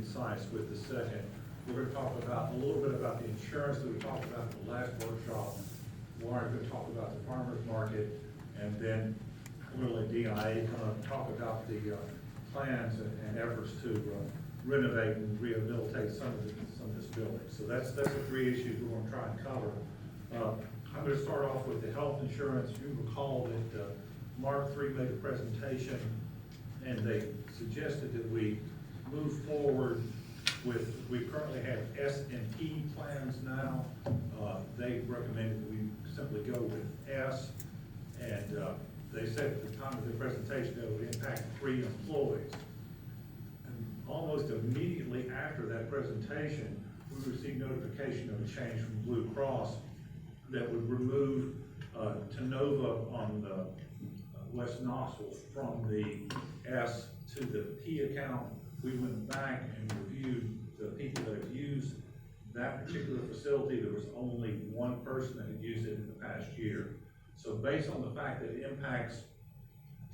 concise with the second. We're going to talk about a little bit about the insurance that we talked about in the last workshop. Warren's going to talk about the farmer's market, and then we'll let DIA kind of talk about the plans and efforts to renovate and rehabilitate some of this building. So that's the three issues we're going to try and cover. I'm going to start off with the health insurance. You recall that Mark III made a presentation, and they suggested that we move forward with, we currently have S&P plans now. They recommended we simply go with S, and they said at the time of the presentation that it would impact 3 employees. And almost immediately after that presentation, we received notification of a change from Blue Cross that would remove Tenova on the West Knoxville from the S to the P account. We went back and reviewed the people that have used that particular facility. There was only one person that had used it in the past year. So based on the fact that it impacts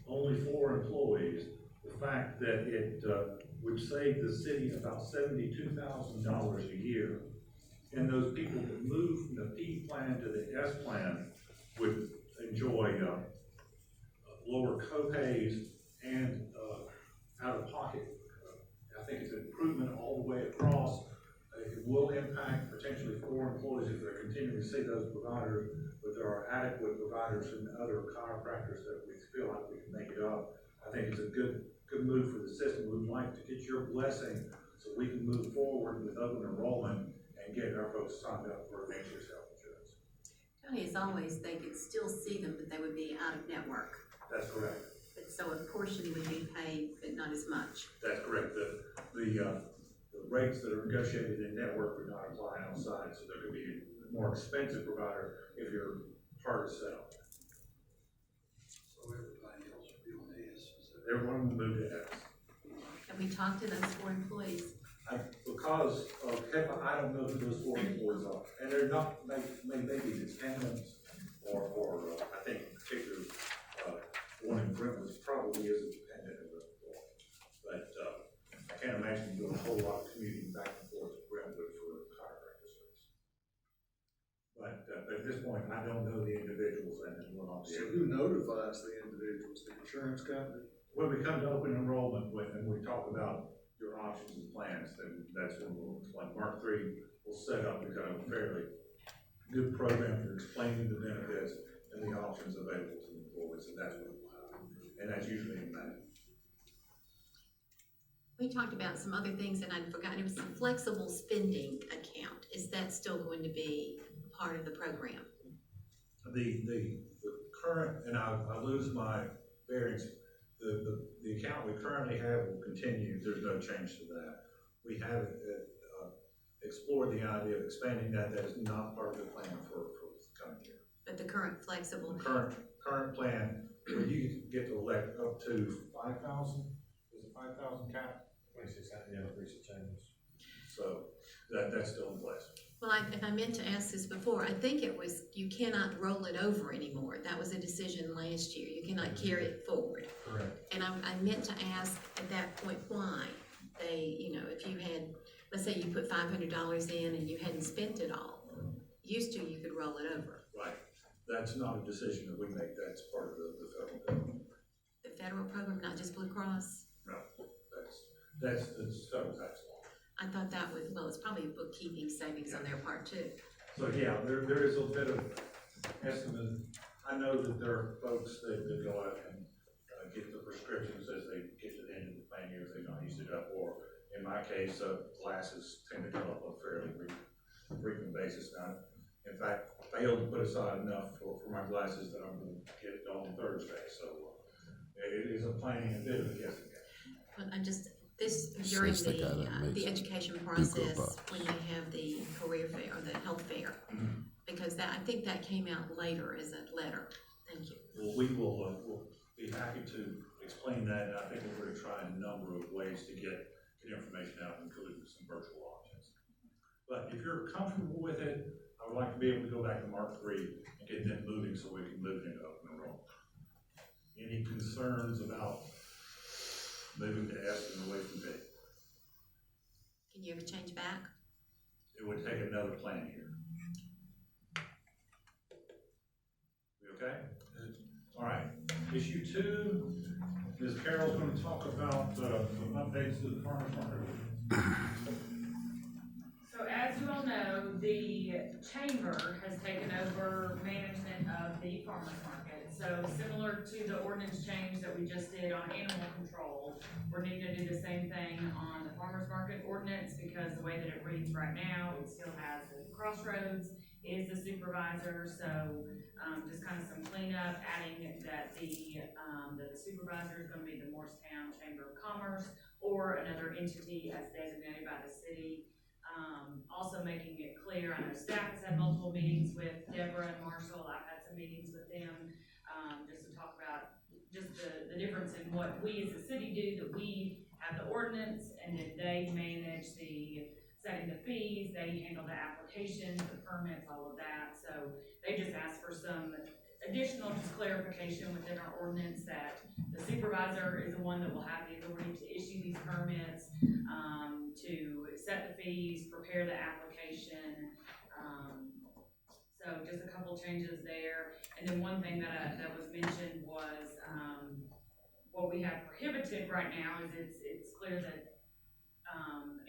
only 4 employees, the fact that it would save the city about $72,000 a year, and those people that move from the P plan to the S plan would enjoy lower copays and out-of-pocket. I think it's an improvement all the way across. It will impact potentially 4 employees if they're continuing to see those providers, but there are adequate providers and other chiropractors that we feel like we can make it up. I think it's a good move for the system. We'd like to get your blessing so we can move forward with open enrollment and get our folks signed up for advanced health insurance. Tony, as always, they could still see them, but they would be out of network. That's correct. But so a portion would be paid, but not as much. That's correct. The rates that are negotiated in network would not apply outside, so there could be a more expensive provider if you're hard to sell. So everybody else would be on S. Everyone will move to S. Have we talked to those 4 employees? Because of HIPAA, I don't know who those 4 employees are, and they're not maybe dependents or I think in particular one in Brentwood probably is a dependent of the employee, but I can't imagine doing a whole lot of commuting back and forth to Brentwood for chiropractic service. But at this point, I don't know the individuals and what I'm So saying. who notifies the individuals? The insurance company? When we come to open enrollment and we talk about your options and plans, then that's when we'll explain. Mark III will set up, we've got a fairly good program for explaining the benefits and the options available to the employees, and that's what we'll have. And that's usually in May. We talked about some other things and I'd forgotten. It was the flexible spending account. Is that still going to be part of the program? The current, and I lose my bearings, the account we currently have will continue. There's no change to that. We have explored the idea of expanding that. That is not part of the plan for the coming year. But the current flexible. The current plan, where you get to elect up to 5,000, is it 5,000 cap? 2600, yeah, recent changes. So that's still in place. Well, if I meant to ask this before, I think it was, you cannot roll it over anymore. That was a decision last year. You cannot carry it forward. Correct. And I meant to ask at that point why they, if you had, let's say you put $500 in and you hadn't spent it all. Used to, you could roll it over. Right. That's not a decision that we make. That's part of the federal government. The federal program, not just Blue Cross? No, that's federal tax law. I thought that was, well, it's probably bookkeeping savings on their part too. So yeah, there is a bit of estimate. I know that there are folks that go out and get the prescriptions as they get to the end of the plan year if they've not used it up, or in my case, glasses tend to come up on a fairly frequent basis now. In fact, I failed to put aside enough for my glasses that I'm going to get it on Thursday. So it is a planning and a bit of a guessing game. But during the education process, when they have the career fair or the health fair, because I think that came out later as a letter. Thank you. Well, we'll be happy to explain that. And I think we're going to try a number of ways to get information out, including some virtual options. But if you're comfortable with it, I would like to be able to go back to Mark III and get them moving so we can move into open enrollment. Any concerns about moving to S and away from B? Can you ever change back? It would take another plan here. We okay? All right, issue 2, Ms. Carroll's gonna talk about, some updates to the farmer's market. So as you all know, the chamber has taken over management of the farmer's market. So similar to the ordinance change that we just did on animal control, we're needing to do the same thing on the farmer's market ordinance, because the way that it reads right now, it still has the crossroads is the supervisor. So just kind of some cleanup, adding that the supervisor is gonna be the Morristown Chamber of Commerce or another entity as designated by the city. Also making it clear, I know staff has had multiple meetings with Deborah and Marshall, I've had some meetings with them, just to talk about just the difference in what we as a city do, that we have the ordinance, and then they manage the setting the fees, they handle the applications, the permits, all of that. So they just asked for some additional just clarification within our ordinance that the supervisor is the one that will have the authority to issue these permits, to set the fees, prepare the application. So just a couple changes there. And then one thing that was mentioned was, what we have prohibited right now is it's clear that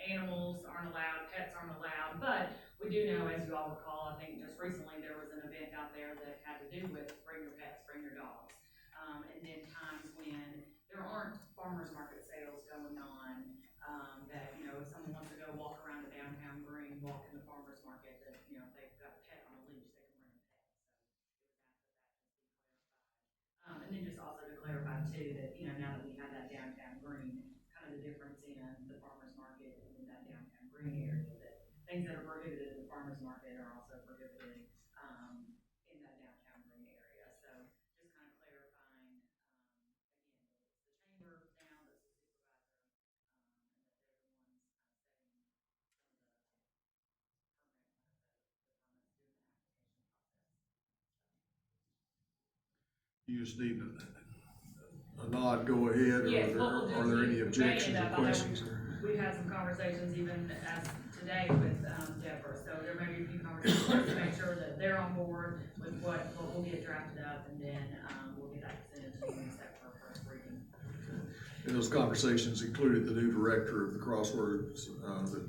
animals aren't allowed, pets aren't allowed, but we do know, as you all recall, I think just recently there was an event out there that had to do with bring your pets, bring your dogs. And then times when there aren't farmers market sales going on, that, you know, if someone wants to go walk around the downtown green, walk in the farmers market, that, you know, if they've got a pet on a leash, they can bring a pet. So it was asked that that just be clarified. And then just also to clarify too, that, you know, now that we have that downtown green, kind of the difference in the farmers market and in that downtown green area, that things that are prohibited in the farmers market are also prohibited, in that downtown green area. So just kind of clarifying, again, that it's the chamber now that's the supervisor, and that they're the ones setting some of the permits doing the application process. You just need a nod, go ahead, or Yes, what we'll do are is there we any made objections it or up. I know questions? we've had some conversations even as today with Deborah, so there may be a few conversations to make sure that they're on board with what we'll get drafted up, and then we'll get that presented to you and set for first reading. And those conversations included the new director of the Crossroads, the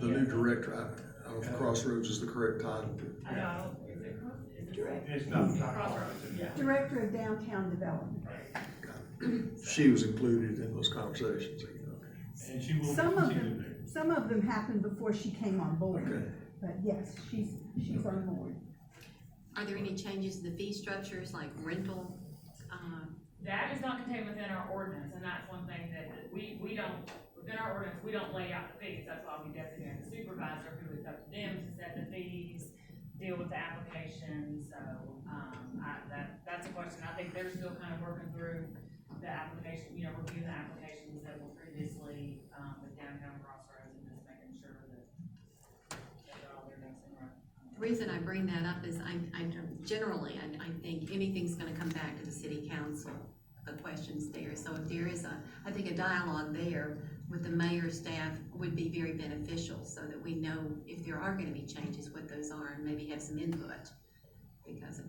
new director. I don't know if Crossroads is the correct title. I know, is it Director? It's not Crossroads, yeah. Director of Downtown Development. She was included in those conversations. And she will Some of continue them, some of them happened before she came on board, Okay. but yes, she's on board. Are there any changes in the fee structures, like rental? That is not contained within our ordinance, and that's one thing that we don't, within our ordinance, we don't lay out the fees. That's why we designate the supervisor, who is up to them to set the fees, deal with the applications. So, that's a question. I think they're still kind of working through the application, you know, reviewing the applications that were previously, with Downtown Crossroads, and just making sure that they're all their ducks in a row. The reason I bring that up is I think anything's gonna come back to the city council, the questions there. So if there is I think a dialogue there with the mayor staff would be very beneficial, so that we know if there are gonna be changes, what those are, and maybe have some input, because of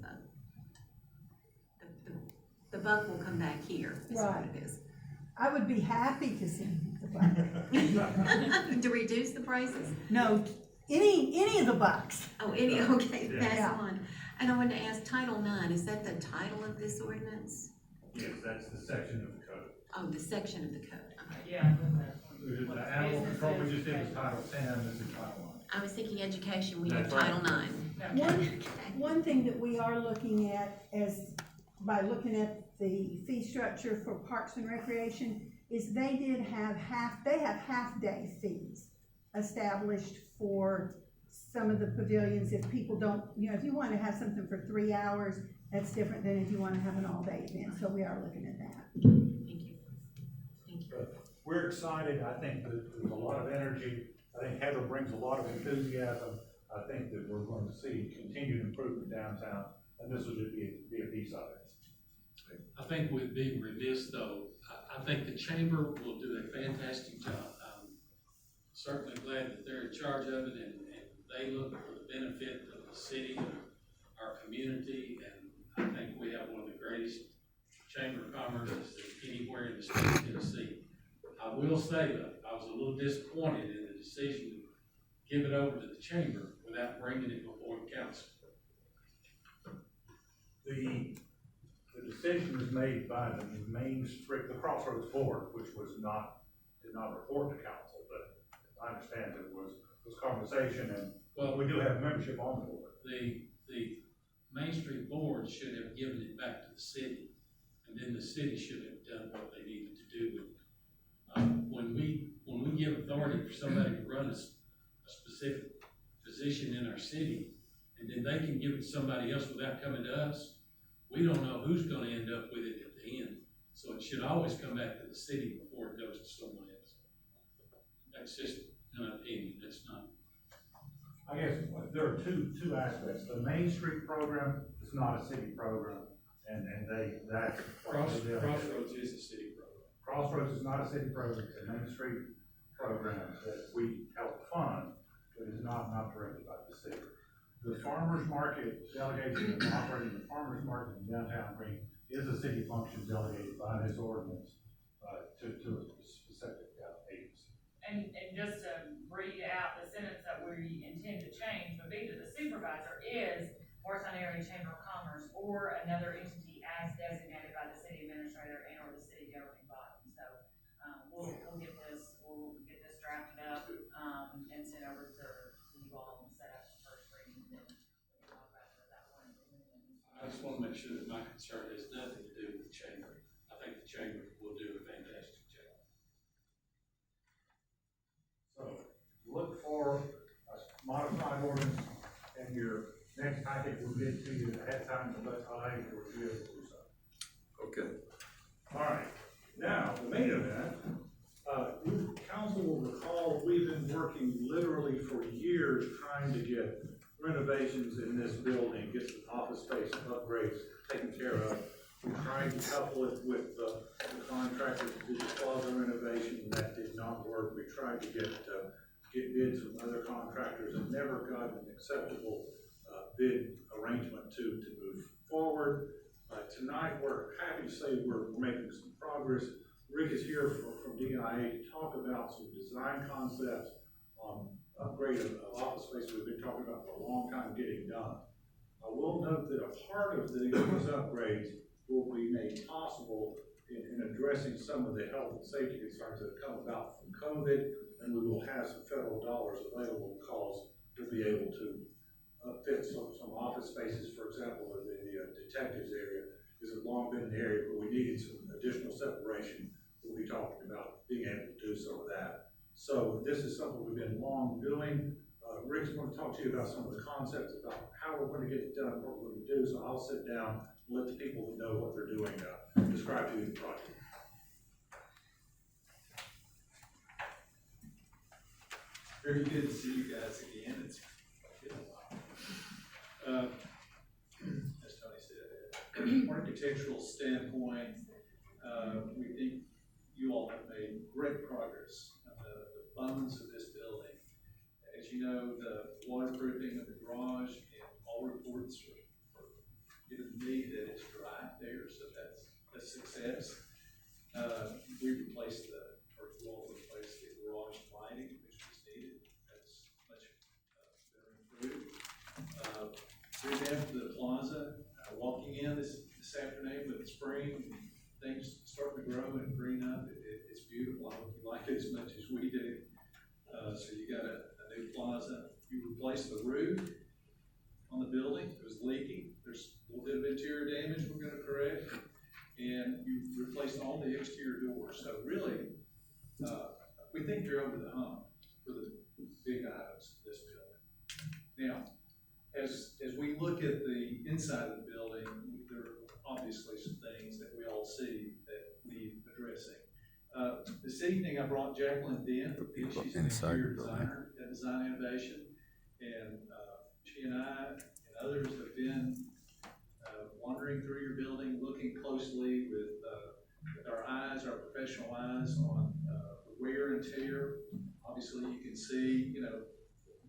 the buck will come back here, is what it is. I would be happy to see the buck. To reduce the prices? No, any of the bucks. Oh, okay, Yeah. that's Yeah. one. And I wanted to ask, Title IX, is that the title of this ordinance? Yes, that's the section of the code. Oh, the section of the code. Yeah, that's what The animal control we just did was businesses, Title 10, this is Title 1. I was thinking education, we have That's right. Title IX. One thing that we are looking at by looking at the fee structure for Parks and Recreation is they have half-day fees established for some of the pavilions. If people don't, you know, if you want to have something for 3 hours, that's different than if you want to have an all-day event. So we are looking at that. Thank you. Thank you. But we're excited, I think that there's a lot of energy, I think Heather brings a lot of enthusiasm. I think that we're going to see continued improvement downtown, and this will just be a piece of it. I think we'd be remiss though, I think the chamber will do a fantastic job. I'm certainly glad that they're in charge of it, and they look for the benefit of the city and our community, and I think we have one of the greatest chamber of commerce anywhere in the state of Tennessee. I will say though, I was a little disappointed in the decision to give it over to the chamber without bringing it before the council. The decision was made by the the Crossroads Board, which did not report to council, but I understand it was conversation, and Well, we do have membership on the board. the Main Street Board should have given it back to the city, and then the city should have done what they needed to do with it. When we give authority for somebody to run a specific position in our city, and then they can give it to somebody else without coming to us, we don't know who's gonna end up with it at the end. So it should always come back to the city before it goes to someone else. That's just an opinion, that's not. I guess there are two aspects. The Main Street program is not a city program, and that's. Crossroads is a city program. Crossroads is not a city program, it's a Main Street program that we help fund, but is not directed by the city. The farmer's market delegation and operating the farmer's market in downtown Green is a city function delegated by this ordinance, to a specific agency. And just to read out the sentence that we intend to change, would be that the supervisor is Morristown Area Chamber of Commerce or another entity as designated by the city administrator and or the city governing body. So, we'll get this drafted up, and sent over to you all and set up the first reading, and then we'll talk about that one. I just wanna make sure that my concern has nothing to do with the chamber. I think the chamber will do a fantastic job. So look for a modified ordinance in your next packet. We'll get to you ahead of time to let I review it. Okay. All right, now, the main event, council will recall, we've been working literally for years trying to get renovations in this building, get some office space upgrades taken care of. We tried to couple it with the contractor to do the plaza renovation, and that did not work. We tried to get bids from other contractors and never got an acceptable bid arrangement to move forward. Tonight, we're happy to say we're making some progress. Rick is here from DIA to talk about some design concepts on upgrade of office space we've been talking about for a long time getting done. I will note that a part of these upgrades will be made possible in addressing some of the health and safety concerns that have come about from COVID, and we will have some federal dollars available because we'll be able to fit some office spaces. For example, the detectives area has long been an area where we needed some additional separation. We'll be talking about being able to do some of that. So this is something we've been long doing. Rick's going to talk to you about some of the concepts about how we're going to get it done, what we're going to do. So I'll sit down and let the people who know what they're doing describe to you the project. Very good to see you guys again. It's been a while. As Tony said, from an architectural standpoint, we think you all have made great progress on the bones of this building. As you know, the waterproofing of the garage and all reports are giving me that it's dry there, so that's a success. We replaced you all replaced the garage lighting, which was needed. That's much better improved. Revamped the plaza. Walking in this afternoon with the spring, things starting to grow and green up. It's beautiful. I hope you like it as much as we do. So you got a new plaza. You replaced the roof on the building. It was leaking. There's a little bit of interior damage we're going to correct. And you replaced all the exterior doors. So really, we think you're over the hump for the big items of this building. Now, as we look at the inside of the building, there are obviously some things that we all see that need addressing. This evening I brought Jacqueline Dent. She's an interior designer at Design Innovation, and she and I and others have been wandering through your building, looking closely with our eyes eyes, our professional eyes on wear and tear. Obviously, you can see,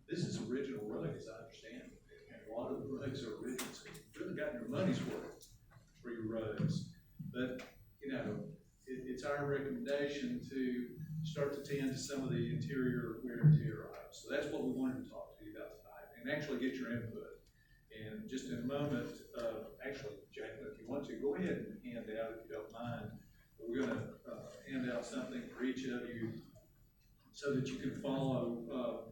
this is original rug, as I understand it. And a lot of the rugs are original, so you've really gotten your money's worth for your rugs. But, it's our recommendation to start to tend to some of the interior wear and tear items. So that's what we wanted to talk to you about tonight, and actually get your input. And just in a moment, actually, Jacqueline, if you want to, go ahead and hand out, if you don't mind. We're gonna hand out something for each of you so that you can follow,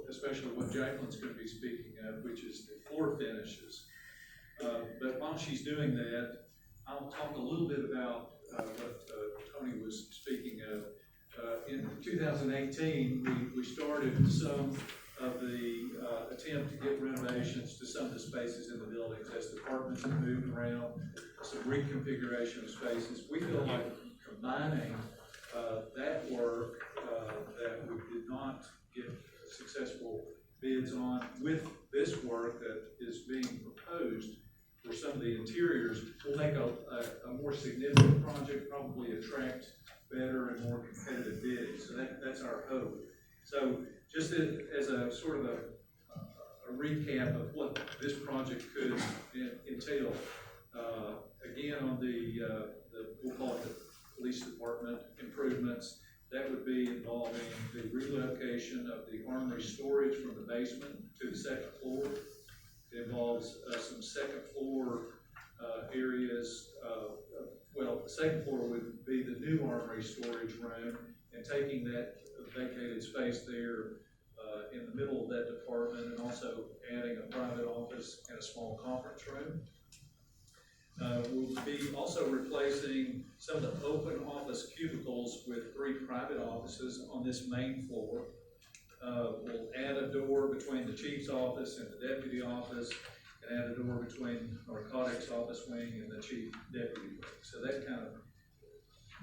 especially what Jacqueline's gonna be speaking of, which is the floor finishes. But while she's doing that, I'll talk a little bit about what Tony was speaking of. In 2018, we started some of the attempt to get renovations to some of the spaces in the buildings as departments have moved around, some reconfiguration of spaces. We feel like combining that work that we did not get successful bids on with this work that is being proposed for some of the interiors will make a more significant project, probably attract better and more competitive bidding. So that's our hope. So just as a sort of a recap of what this project could entail, again, on we'll call it the police department improvements, that would be involving the relocation of the armory storage from the basement to the second floor. It involves some second floor areas. The second floor would be the new armory storage room, and taking that vacated space there in the middle of that department, and also adding a private office and a small conference room. We'll be also replacing some of the open office cubicles with 3 private offices on this main floor. We'll add a door between the chief's office and the deputy office, and add a door between narcotics office wing and the chief deputy wing. So that kind of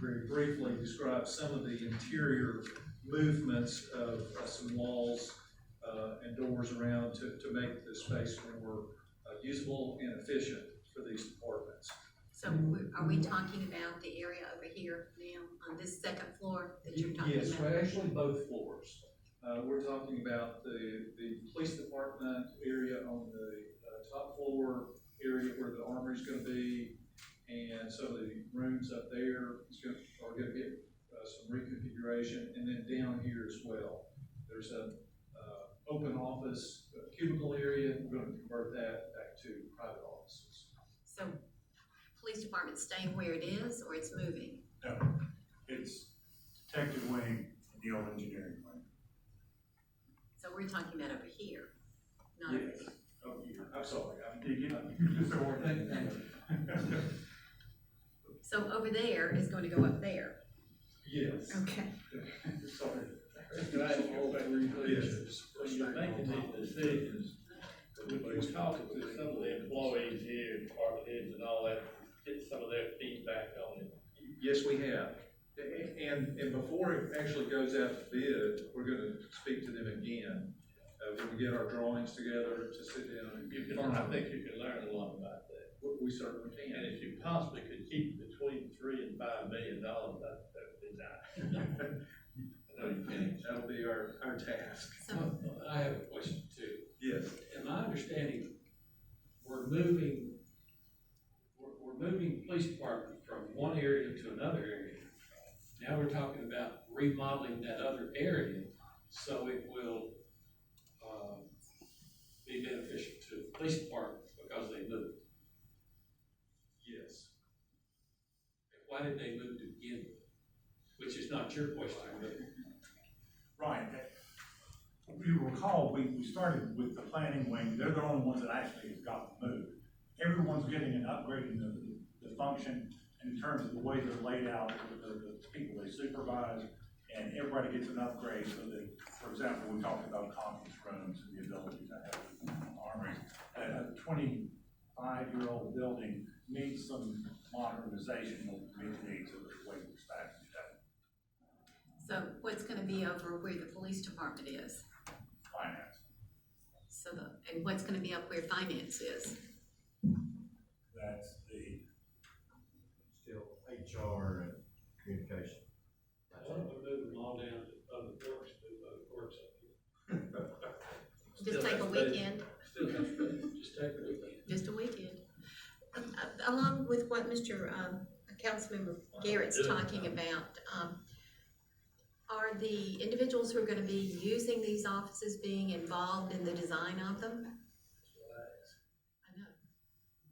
very briefly describes some of the interior movements of some walls and doors around to make the space more usable and efficient for these departments. So are we talking about the area over here now, on this second floor that you're talking Yes, about? well, actually both floors. We're talking about the police department area on the top floor area where the armory is going to be, and some of the rooms up there are going to get some reconfiguration, and then down here as well. There's a open office cubicle area. We're going to convert that back to private offices. So, police department staying where it is, or it's moving? No, it's detective wing and the old engineering wing. So we're talking about over here, not Yes. over here. Oh, here. I'm sorry. You just don't want that. So over there is going to go up there. Yes. Okay. Sorry. Can I ask you a question? Yes. When you're making these decisions, when you're talking to some of the employees here, department heads and all that, get some of their feedback on it. Yes, we have. And before it actually goes out to bid, we're going to speak to them again. When we get our drawings together to sit down and I think you can learn a lot about that. we certainly And can. if you possibly could keep between $3 and $5 million, that would be nice. I know you can't. That'll be our task. So, I have a question too. Yes. In my understanding, we're moving the police department from one area to another area. Now we're talking about remodeling that other area so it will be beneficial to the police department because they moved. Yes. Why did they move to begin with? Which is not your question, but Right. If you recall, we started with the planning wing. They're the only ones that actually have gotten moved. Everyone's getting an upgrade in the function in terms of the way they're laid out with the people they supervise, and everybody gets an upgrade so that, for example, we talked about conference rooms and the ability to have armories. A 25-year-old building needs some modernization to meet the needs of the way we're staffed today. so what's going to be over where the police department is? Finance. So and what's going to be up where finance is? That's the Still HR and communication. Why don't we move them all down to public works, do public works up here? Just take a weekend, Still have space, just take a weekend. just a weekend. Along with what Mr. Councilmember Garrett's talking about, are the individuals who are gonna be using these offices being involved in the design of them? I know.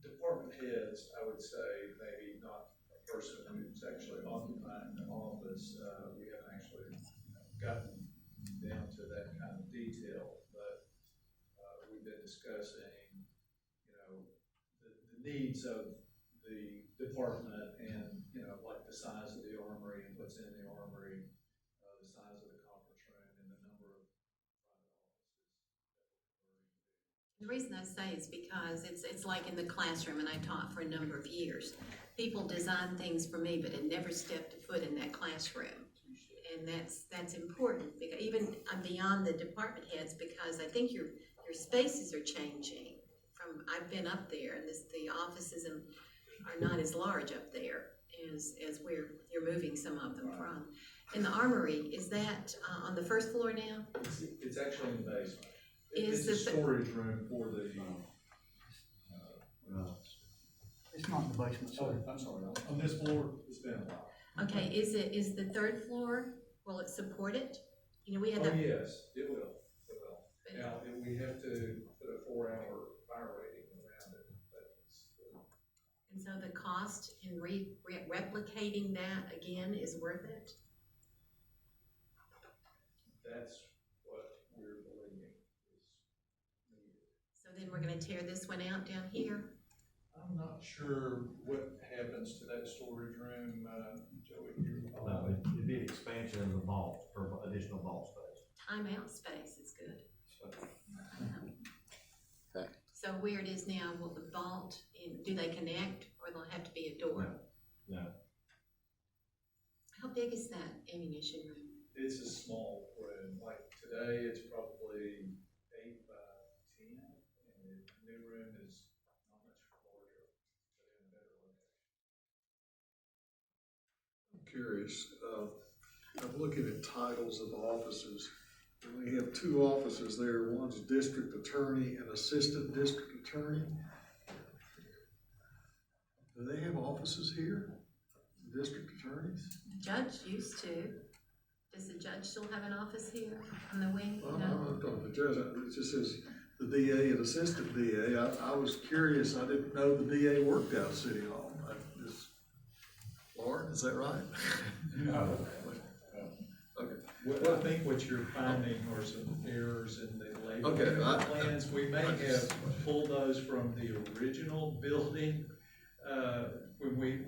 Department heads, I would say, maybe not a person who's actually occupying the office. We haven't actually gotten down to that kind of detail, but, we've been discussing, the needs of the department and, like the size of the armory and what's in the armory, the size of the conference room and the number of private offices. The reason I say is because it's like in the classroom, and I taught for a number of years. People design things for me, but had never stepped a foot in that classroom. And that's important, because even beyond the department heads, because I think your spaces are changing. I've been up there, and the offices are not as large up there as you're moving some of them from. And the armory, is that on the first floor now? It's actually in the basement. Is It's a the- storage room for the, It's not in the basement, oh, I'm sorry, on this floor, it's been a while. Okay, is the third floor, will it support it? We had Oh, that. yes, it will. Now, we have to put a 4-hour fire rating around it, And so the cost in replicating that again is worth it? that's what we're believing is needed. So then we're gonna tear this one out down here? I'm not sure what happens to that storage room, Joey, you. No, it'd be an expansion of the vault for additional vault space. Timeout space is good. Okay. So where it is now, will the vault, do they connect, or there'll have to be a door? No. How big is that ammunition room? It's a small room, like today, it's probably 8 by 10, and the new room is not much larger, but in a better location. I'm curious, I'm looking at titles of offices. And we have 2 offices there. One's district attorney and assistant district attorney. Do they have offices here? District attorneys? The judge used to. Does the judge still have an office here on the wing? Well, No? I'm not talking the judge, it just says the DA and assistant DA. I was curious, I didn't know the DA worked out of City Hall. Lauren, is that right? No. Okay. Well, I think what you're finding are some errors in the Okay, labeling plans. We may have pulled those from the original building. When we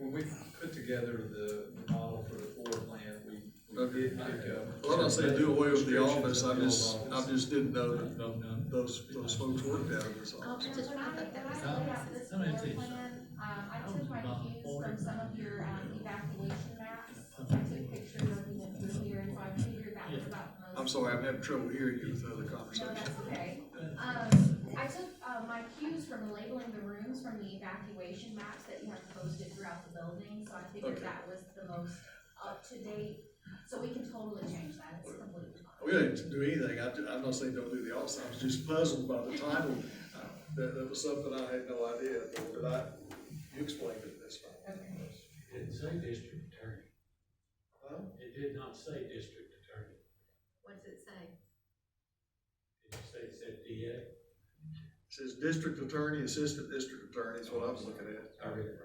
put together the model for the floor plan, we did pick up. Well, I'm not saying do away with the office, I restrictions of the old just office. didn't know that those folks worked out of this Oh, office. just, I thought that was When I laid all. out this floor plan, I took my cues from some of your evacuation maps. I took pictures of you went through here, and so I figured that was about the most. I'm sorry, I'm having trouble hearing you with the other No, conversation. that's okay. I took, my cues from labeling the rooms from the evacuation maps that you have posted throughout the building, so I figured Okay. that was the most up to date. So we can totally change that, it's completely fine. We didn't do anything, I'm not saying don't do the office, I was just puzzled by the title. That was something I had no idea, but you explained it this way. Okay. It didn't say district attorney. Huh? It did not say district attorney. What does it say? Did you say it said DA? It says district attorney, assistant district attorney is what I was looking at. I read it wrong.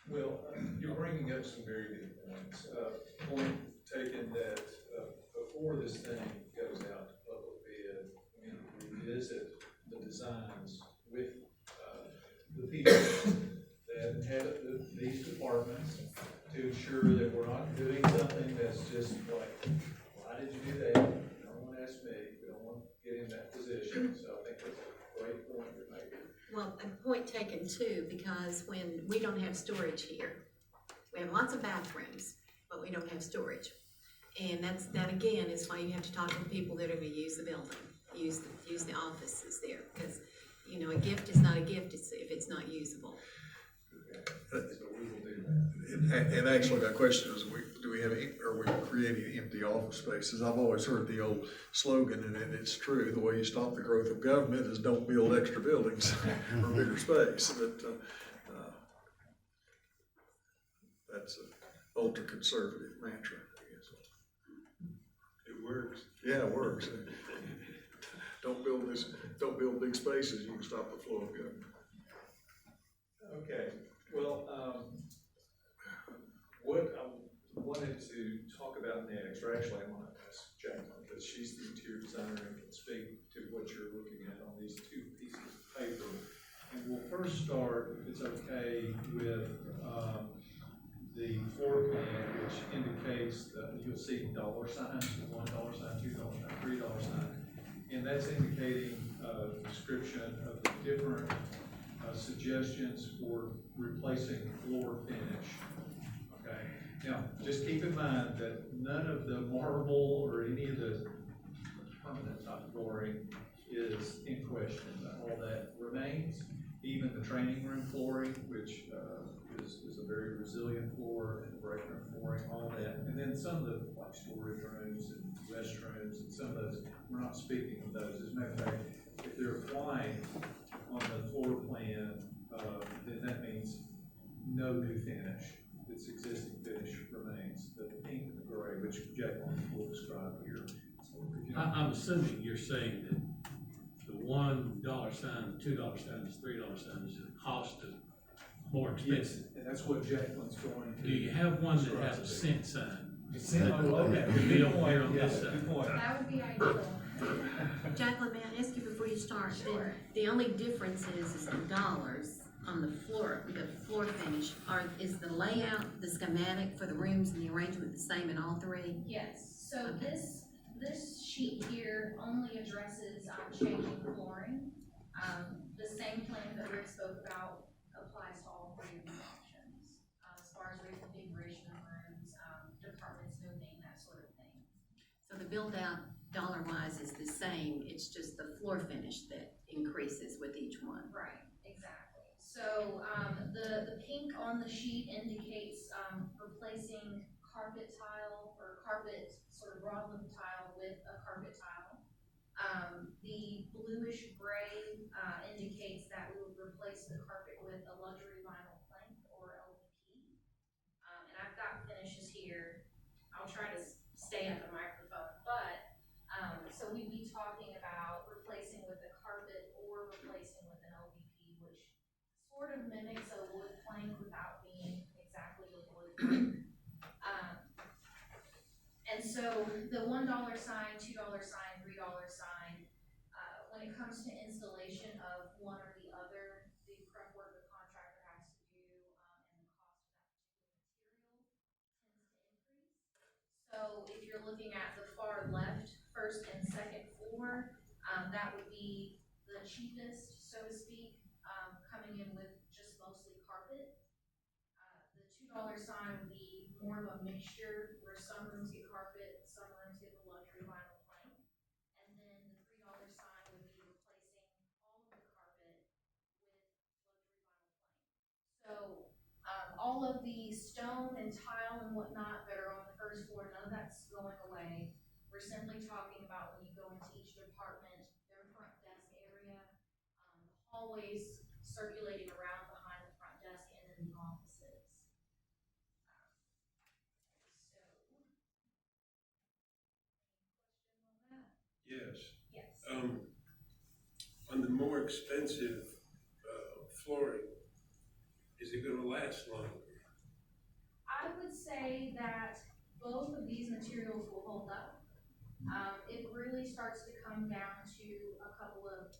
Well, you're bringing up some very good points. Point taken that, before this thing goes out to public bid, we revisit the designs with, the people that head these departments to ensure that we're not doing something that's just like, why did you do that? No one asked me, we don't want to get in that position, so I think that's a great point you're making. Well, a point taken too, because when we don't have storage here, we have lots of bathrooms, but we don't have storage. And that again is why you have to talk to the people that are gonna use the building, use the offices there, because, a gift is not a gift if it's not usable. So we will do that. And actually, my question is, are we creating empty office spaces? I've always heard the old slogan, and it's true, the way you stop the growth of government is don't build extra buildings or bigger space, but, that's an ultra-conservative mantra, I guess. It works. Yeah, it works. Don't build big spaces, you can stop the flow of government. Okay, well, what I wanted to talk about next, or actually I want to ask Jacqueline, because she's the interior designer and can speak to what you're looking at on these two pieces of paper. And we'll first start, if it's okay, with the floor plan, which indicates that you'll see dollar signs, $1 sign, $2 sign, $3 sign. And that's indicating a description of the different suggestions for replacing floor finish. Okay. Now, just keep in mind that none of the marble or any of the permanent type flooring is in question. All that remains. Even the training room flooring, which is a very resilient floor, and the break room flooring, all that. And then some of the like storage rooms and restrooms and some of those, we're not speaking of those. As a matter of fact, if they're applying on the floor plan, then that means no new finish. Its existing finish remains, the pink and the gray, which Jacqueline will describe here. So I'm assuming you're saying that the $1 sign, the $2 sign, the $3 sign is the cost of more yes, expensive. and that's what Jacqueline's going to. Do you have one that has a cent sign? Oh, okay. Be over here on this Yeah, side. good point. That would be ideal. Jacqueline, may I ask you before you start, then, the only difference is the dollars on the floor finish, is the layout, the schematic for the rooms and the arrangement the same in all three? Yes, so Okay. this sheet here only addresses, changing flooring. The same plan that Rick spoke about applies to all three of these options, as far as reconfiguration of rooms, departments moving, that sort of thing. So the build out dollar-wise is the same, it's just the floor finish that increases with each one. Right, exactly. So, the pink on the sheet indicates, replacing carpet tile or carpet sort of broadloom tile with a carpet tile. The bluish gray, indicates that we would replace the carpet with a luxury vinyl plank or LVP. And I've got finishes here. I'll try to stay at the microphone, but, so we'd be talking about replacing with a carpet or replacing with an LVP, which sort of mimics a wood plank without being exactly a wood plank. And so the $1 sign, $2 sign, $3 sign, when it comes to installation of one or the other, the prep work the contractor has to do, and the cost of that particular material tends to increase. So if you're looking at the far left, first and second floor, that would be the cheapest, so to speak, coming in with just mostly carpet. The $2 sign would be more of a mixture where some rooms get carpet, some rooms get the luxury vinyl plank. And then the $3 sign would be replacing all of the carpet with luxury vinyl plank. So, all of the stone and tile and whatnot that are on the first floor, none of that's going away. We're simply talking about when you go into each department, their front desk area, hallways circulating around behind the front desk and in the offices. So, any question on that? Yes. Yes. On the more expensive, flooring, is it gonna last longer? I would say that both of these materials will hold up. It really starts to come down to a couple of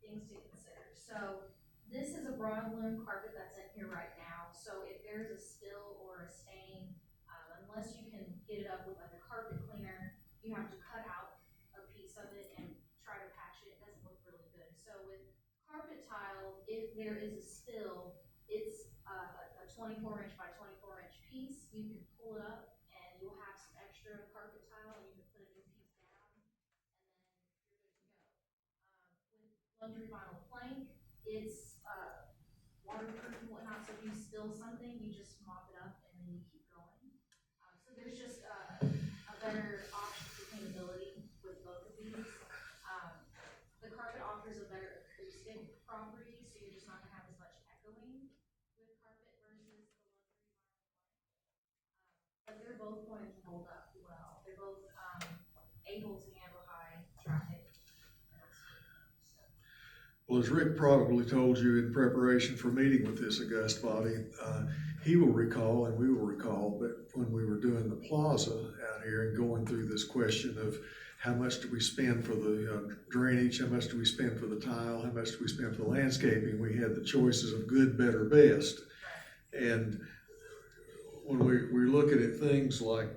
things to consider. So this is a broadloom carpet that's in here right now. So if there's a spill or a stain, unless you can get it up with like a carpet cleaner, you have to cut out a piece of it and try to patch it. It doesn't look really good. So with carpet tile, if there is a spill, it's a 24-inch by 24-inch piece. You can pull it up and you'll have some extra carpet tile and you can put a new piece down and then you're good to go. With luxury vinyl plank, it's waterproof and whatnot, so if you spill something, you just mop it up and then you keep going. So there's just a better option for cleanability with both of these. The carpet offers a better acoustic property, so you're just not gonna have as much echoing with carpet versus the luxury vinyl. But they're both going to hold up well. They're both able to handle high traffic. Well, as Rick probably told you in preparation for meeting with this august body, he will recall, and we will recall, that when we were doing the plaza out here and going through this question of how much do we spend for the drainage, how much do we spend for the tile, how much do we spend for the landscaping, we had the choices of good, better, best. And when we're looking at things like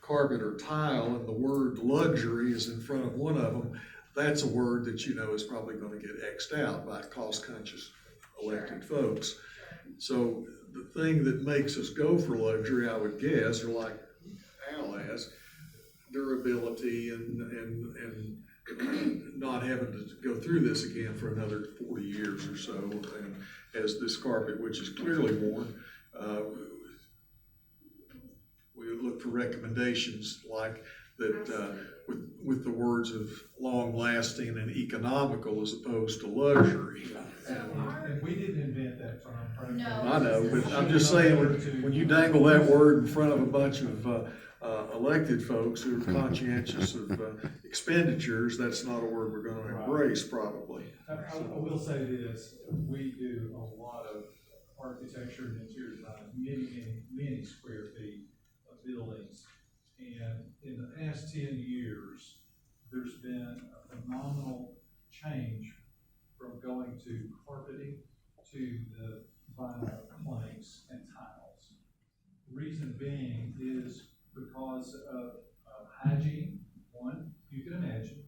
carpet or tile and the word luxury is in front of one of them, that's a word that you know is probably going to get X'd out by cost-conscious elected folks. So the thing that makes us go for luxury, I would guess, or like Al has, durability and not having to go through this again for another 40 years or so. And as this carpet, which is clearly worn, we would look for recommendations like that with the words of long-lasting and economical as opposed to luxury. And we didn't invent that term, frankly. No. I know, but I'm just saying, when you dangle that word in front of a bunch of elected folks who are conscientious of expenditures, that's not a word we're gonna embrace probably. I will say this, we do a lot of architecture and interior design, many square feet of buildings. And in the past 10 years, there's been a phenomenal change from going to carpeting to the vinyl planks and tiles. Reason being is because of hygiene. One, you can imagine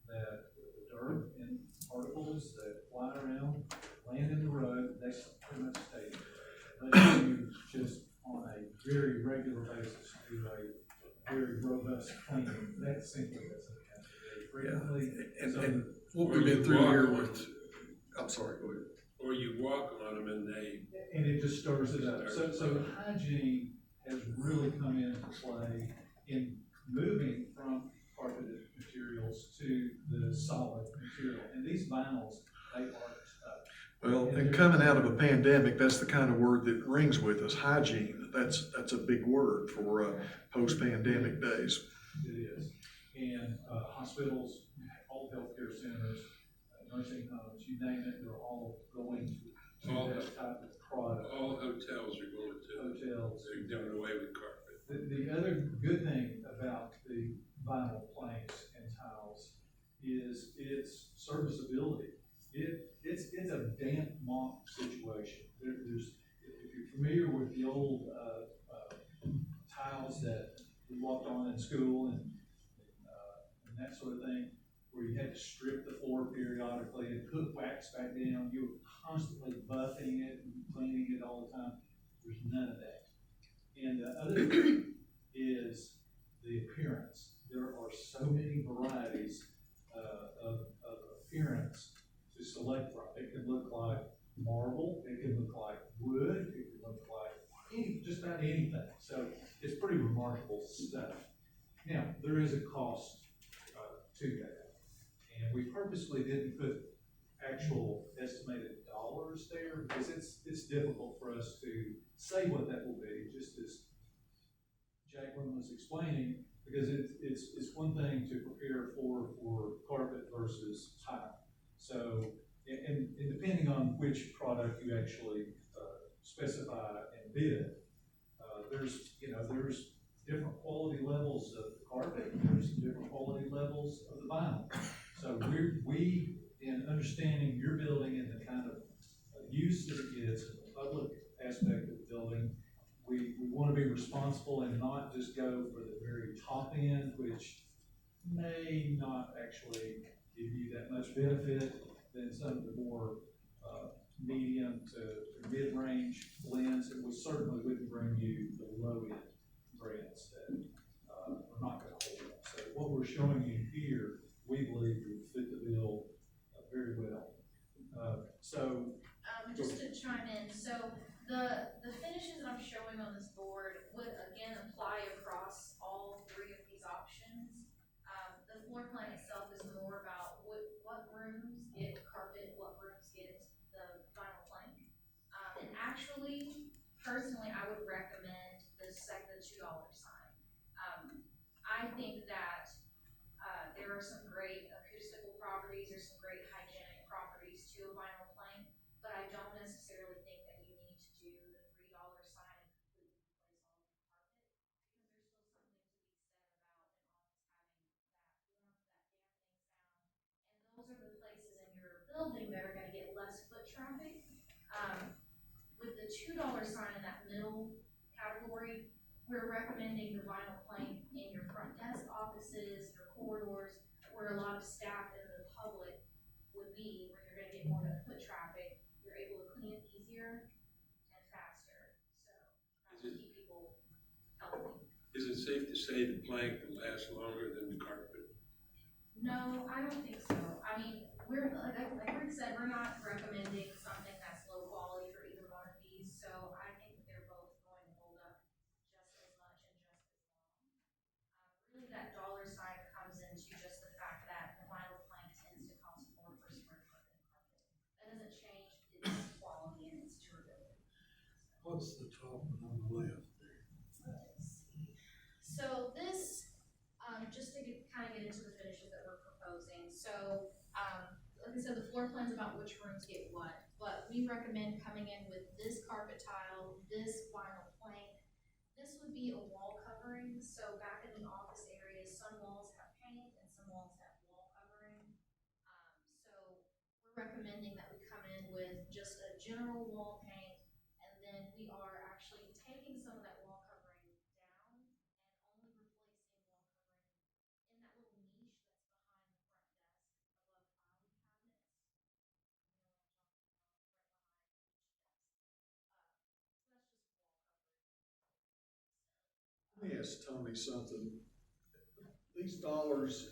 that the dirt and particles that fly around, land in the road, they pretty much stay there. But you just on a very regular basis do a very robust cleaning. That simply doesn't happen very frequently. And what we've been through here with, I'm sorry, go ahead. Or you walk on them and they. And it just stirs it up. So hygiene has really come into play in moving from carpeted materials to the solid material. And these vinyls, they are tough. Well, and coming out of a pandemic, that's the kind of word that rings with us, hygiene. That's a big word for post-pandemic days. It is. And hospitals, all healthcare centers, nursing homes, you name it, they're all going to that type of product. All hotels are going to. Hotels. They're doing away with carpet. The other good thing about the vinyl planks and tiles is its serviceability. It's a damp mock situation. There's, if you're familiar with the old tiles that we walked on in school and that sort of thing, where you had to strip the floor periodically and put wax back down, you were constantly buffing it and cleaning it all the time. There's none of that. And the other thing is the appearance. There are so many varieties of appearance to select from. It can look like marble, it can look like wood, it can look like just about anything. So it's pretty remarkable stuff. Now, there is a cost to that. And we purposely didn't put actual estimated dollars there because it's difficult for us to say what that will be, just as Jacqueline was explaining, because it's one thing to prepare for carpet versus tile. So, and depending on which product you actually specify and bid, there's different quality levels of carpet, there's different quality levels of the vinyl. So we in understanding your building and the kind of use that it gets in the public aspect of the building, we want to be responsible and not just go for the very top end, which may not actually give you that much benefit than some of the more medium to mid-range blends. It certainly wouldn't bring you the low-end brands that are not going to hold up. So what we're showing you here, we believe would fit the bill very well. Just to chime in, so the floor plan itself is more about what rooms get carpet, what rooms get the vinyl plank. And actually, personally, I would recommend the $2 sign. I think that, there are some great acoustical properties, there's some great hygienic properties to a vinyl plank, but I don't necessarily think that you need to do the $3 sign and completely replace all of your carpet, because there's still something to be said about an office having that warmth, that dampening sound, and those are the places in your building that are gonna get less foot traffic. With the $2 sign in that middle category, we're recommending the vinyl plank in your front desk offices, your corridors, where a lot of staff and the public would be, where you're gonna get more than foot traffic. You're able to clean it easier and faster, so that will keep people healthy. Is it safe to say the plank will last longer than the carpet? No, I don't think so. I mean, we're, like Rick said, we're not recommending something that's low quality for either one of these, so I think that they're both going to hold up just as much and just as long. Really, that dollar sign comes into just the fact that the vinyl plank tends to cost more per square foot than carpet. That doesn't change its quality and its durability. What's the top one on the left there? Let's see. So this, just to kind of get into the finishes that we're proposing. So, like I said, the floor plan's about which rooms get what, but we recommend coming in with this carpet tile, this vinyl plank. This would be a wall covering. So back in the office areas, some walls have paint and some walls have wall covering. So we're recommending that we come in with just a general wall paint, and then we are actually taking some of that wall covering down and only replacing wall covering in that little niche that's behind the front desk above filing cabinets. Let You know what I'm talking about, right behind each desk. So that's just wall covering. me ask Tony something. These dollars,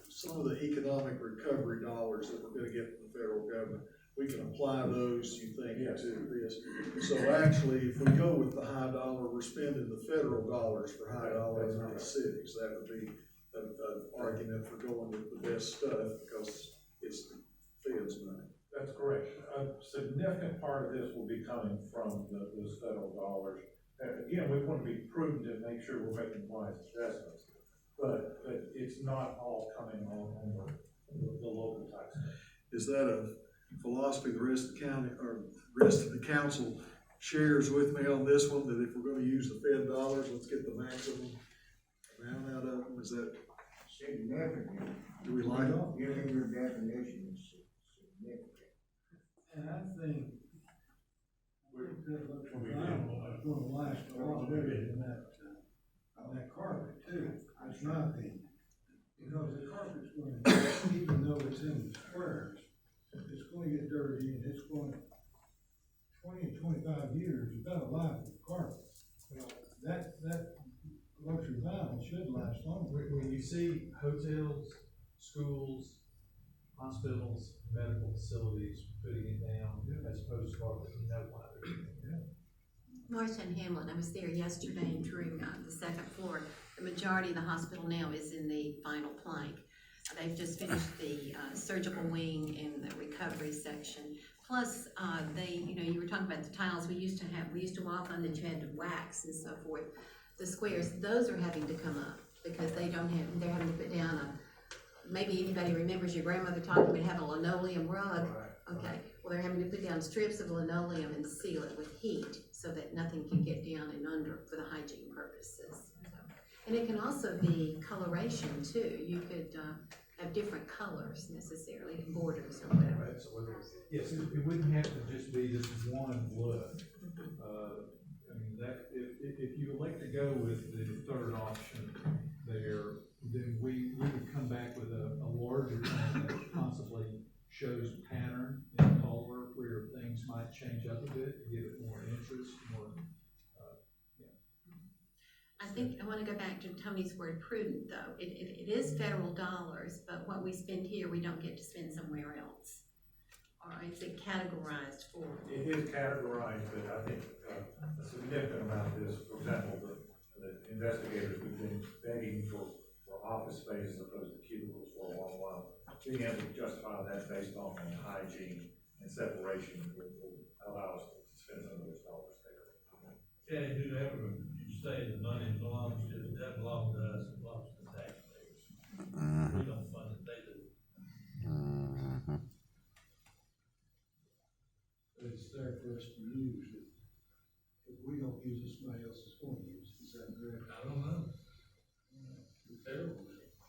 some of the economic recovery dollars that we're gonna get from the federal government, we can apply those, you think, Yes. to this. So actually, if we go with the high dollar, we're spending the federal dollars for high dollar, not the cities. That would be an argument for going with the best stuff, because it's the feds' money. That's correct. A significant part of this will be coming from those federal dollars. Again, we want to be prudent and make sure we're making wise investments, but it's not all coming on the local tax. Is that a philosophy the rest of the county, or rest of the council shares with me on this one, that if we're gonna use the Fed dollars, let's get the maximum amount out of them? Is that, Significant. do we like it? Giving your definition is significant. And I think it's gonna last a lot better than that carpet too. That's my opinion. Because the carpet's gonna, even though it's in the squares, it's gonna get dirty, and it's going, 20 and 25 years, you've got a life of carpet. That luxury vinyl should last longer. When you see hotels, schools, hospitals, medical facilities putting it down as opposed to carpet, you know why they're doing it. Morristown Hamlet, I was there yesterday and touring the second floor. The majority of the hospital now is in the vinyl plank. They've just finished the surgical wing and the recovery section. Plus, you were talking about the tiles we used to walk on that you had to wax and so forth. The squares, those are having to come up because they're having to put down maybe anybody remembers your grandmother talking about having a linoleum rug. Okay, well, they're having to put down strips of linoleum and seal it with heat so that nothing can get down and under for the hygiene purposes. And it can also be coloration too. You could have different colors necessarily, borders or whatever. Right, so whether, yes, it wouldn't have to just be this one look. I mean, that, if you elect to go with the third option there, then we would come back with a larger thing that possibly shows pattern and color where things might change up a bit to give it more interest, more, I think I want to go back to Tony's word prudent though. It is federal dollars, but what we spend here, we don't get to spend somewhere else. Or is it categorized for? It is categorized, but I think a significant amount of this, for example, the investigators, we've been begging for office space as opposed to cubicles for a long while. Being able to justify that based on hygiene and separation will allow us to spend some of those dollars there. Teddy, whoever you say the money belongs to, it doesn't belong to us, it belongs to the taxpayers. We don't fund it, they do. But it's there for us to use. If we don't use it, somebody else is going to use it. Is that correct? I don't know. It's terrible.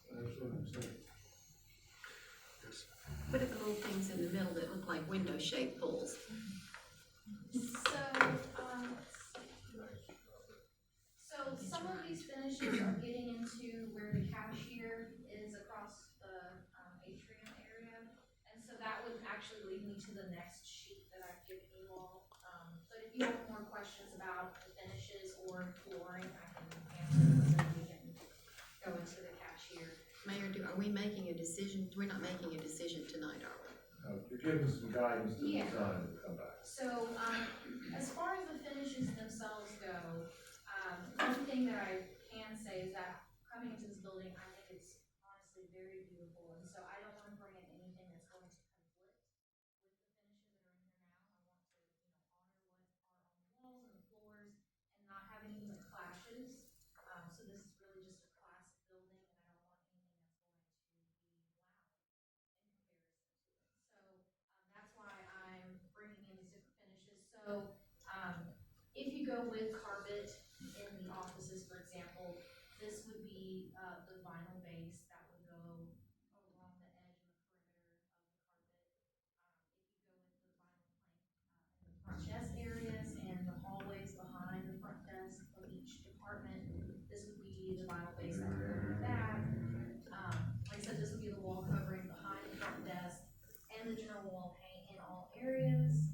That's what I'm saying. What are the little things in the middle that look like window-shaped pools? So, so some of these finishes are getting into where the cashier is across the atrium area. And so that would actually lead me to the next sheet that I've given you all. But if you have more questions about the finishes or flooring, I can answer those and we can go into the cashier. Mayor, are we making a decision? We're not making a decision tonight, are we? You're giving us some guidance to Yeah. design and come back. So, as far as the finishes themselves go, one thing that I can say is that coming into this building, I think it's honestly very beautiful, and so I don't wanna bring in anything that's going to conflict with the finishes that are in here now. I want to, honor what are on the walls and the floors and not have any clashes. So this is really just a classic building, and I don't want anything that's going to be loud in comparison to it. So, that's why I'm bringing in these different finishes. So, if you go with carpet in the offices, for example, this would be, the vinyl base that would go along the edge and the perimeter of the carpet. If you go with the vinyl plank, in the front desk areas and the hallways behind the front desk of each department, this would be the vinyl base that would go with that. Like I said, this would be the wall covering behind the front desk and the general wall paint in all areas.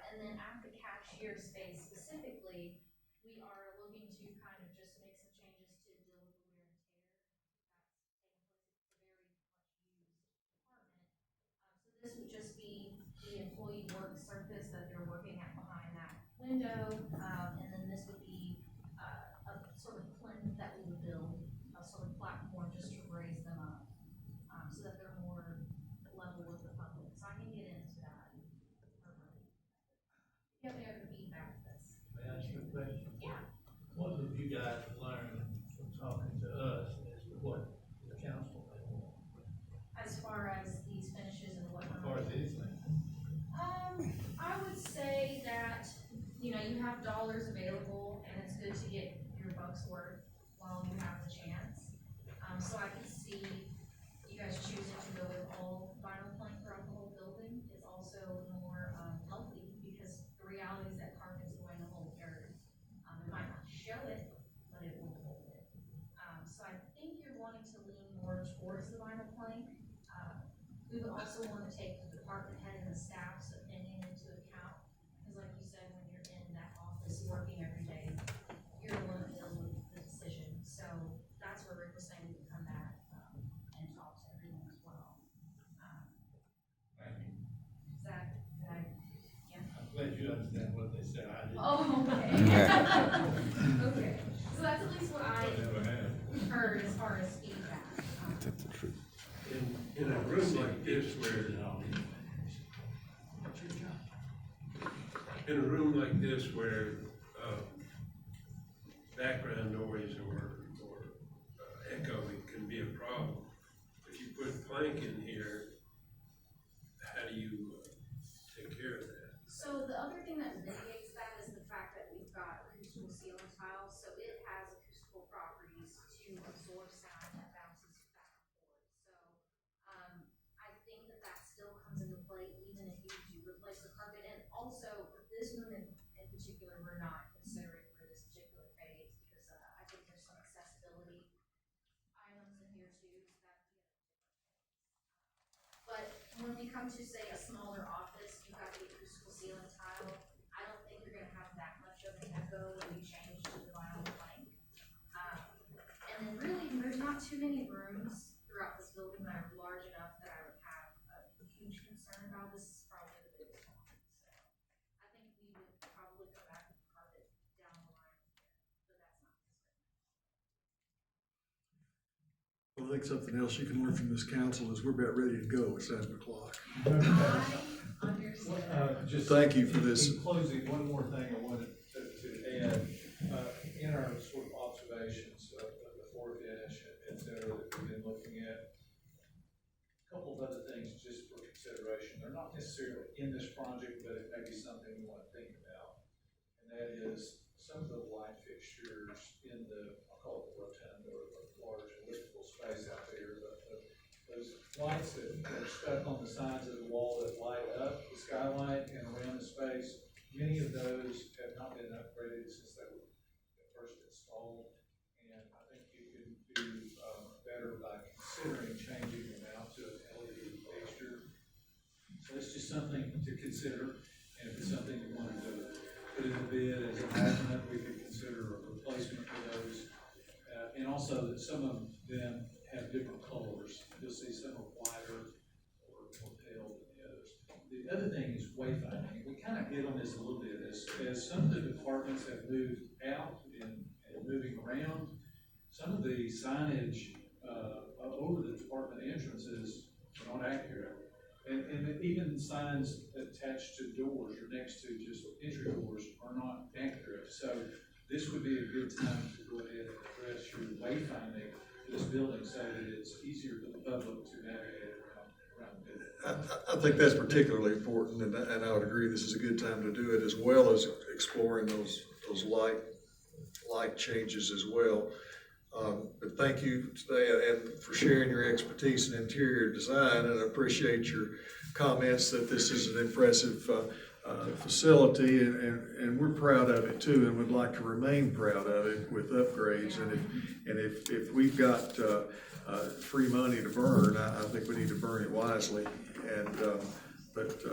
And then at the cashier space specifically, we are looking to kind of just make some changes to deal with the wear and tear that's taking place. It's a very much used department. So this would just be the employee work surface that they're working at behind that window. And then this would be a sort of plinth that we would build, a sort of platform just to raise them up, so that they're more level with the public. So I can get into that. If you have any other feedback, that's. May I ask you a question? Yeah. What did you guys learn from talking to us as to what the council may want? As far as these finishes and whatnot. As far as anything? I would say that, you know, you have dollars available and it's good to get your buck's worth while you have the chance. So I could see you guys choosing to go with all vinyl plank throughout the whole building is also more, healthy because the reality is that carpet's going to hold dirt. It might not show it, but it will hold it. So I think you're wanting to lean more towards the vinyl plank. We would also want to take the department head and the staff's opinion into account, because like you said, when you're in that office working every day, you're the one that deals with the decision. So that's where Rick was saying we could come back, and talk to everyone as well. Thank you. Is that, yeah? I'm glad you understand what they said. I didn't. Oh, okay. Okay, so that's at least what I Never have. heard as far as feedback. In a room like this where, in a room like this where, background noise or echoing can be a problem, if you put plank in here, how do you take care of that? So the other thing that mitigates that is the fact that we've got acoustical ceiling tiles, so it has acoustical properties to absorb sound that bounces back and forth. So, I think that still comes into play even if you do replace the carpet. And also, this room in particular, we're not considering for this particular phase because, I think there's some accessibility items in here too, so that would be a different phase. But when we come to say a smaller office, you've got the acoustical ceiling tile. I don't think you're gonna have that much of an echo when you change to the vinyl plank. And then really, there's not too many rooms throughout this building that are large enough that I would have a huge concern about. This is probably the biggest one. So I think we would probably come back with carpet down the line, but that's not this right think something else you can learn from this council is we're about ready to go at 7 o'clock. Thank you for this. In closing, one more thing I wanted to add, in our sort of observations of the forefinish, et cetera, that we've been looking at, a couple of other things just for consideration. They're not necessarily in this project, but it may be something we want to think about. And that is some of the light fixtures in the, I'll call it the rotunda or the large elliptical space out there, but those lights that are stuck on the sides of the wall that light up the skylight and around the space, many of those have not been upgraded since they were first installed. And I think you can do better by considering changing them out to an LED fixture. So it's just something to consider, and if it's something you wanted to put in the bid as an alternate, we could consider a replacement for those. And also that some of them have different colors. You'll see some are whiter or more pale than the others. The other thing is wayfinding. We kind of hit on this a little bit. As some of the departments have moved out and moving around, some of the signage over the department entrances are not accurate. And even signs attached to doors or next to just entry doors are not accurate. So this would be a good time to go ahead and address your wayfinding for this building so that it's easier for the public to navigate around the building. I think that's particularly important, and I would agree this is a good time to do it, as well as exploring those light changes as well. But thank you today and for sharing your expertise in interior design, and I appreciate your comments that this is an impressive facility, and we're proud of it too, and would like to remain proud of it with upgrades. And if we've got free money to burn, I think we need to burn it wisely. But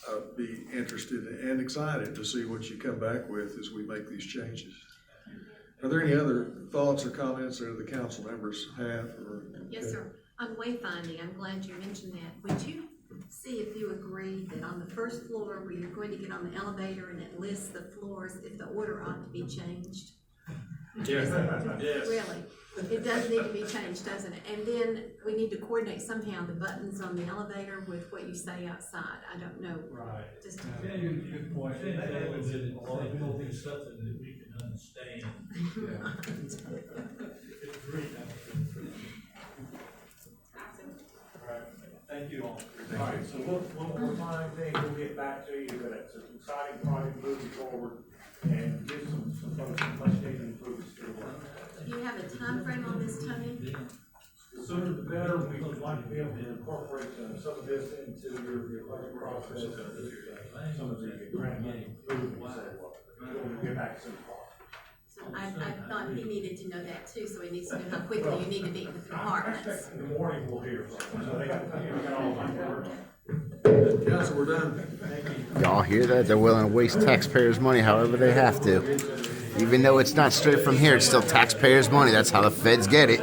I'd be interested and excited to see what you come back with as we make these changes. Are there any other thoughts or comments that the council members have? Yes, sir. On wayfinding, I'm glad you mentioned that. Would you see if you agree that on the first floor where you're going to get on the elevator and it lists the floors, if the order ought to be changed? Yes. Really? It does need to be changed, doesn't it? And then we need to coordinate somehow the buttons on the elevator with what you say outside. I don't know. Right. Just Yeah, good point. I think that was it. It'll be something that we can understand. It's great. All right, thank you all. All right, so one more time thing, we'll get back to you, but it's an exciting project moving forward and give some folks some much needed improvements to the work. Do you have a time frame on this, Tony? The sooner the better. We would like to be able to incorporate some of this into your budget process, some of the grant money improvements. We'll get back to some. So I thought he needed to know that too, so he needs to know how quickly you need to meet with the departments. In the morning, we'll hear from them. So they got all my work. Council, we're done. Y'all hear that? They're willing to waste taxpayers' money however they have to. Even though it's not straight from here, it's still taxpayers' money. That's how the feds get it.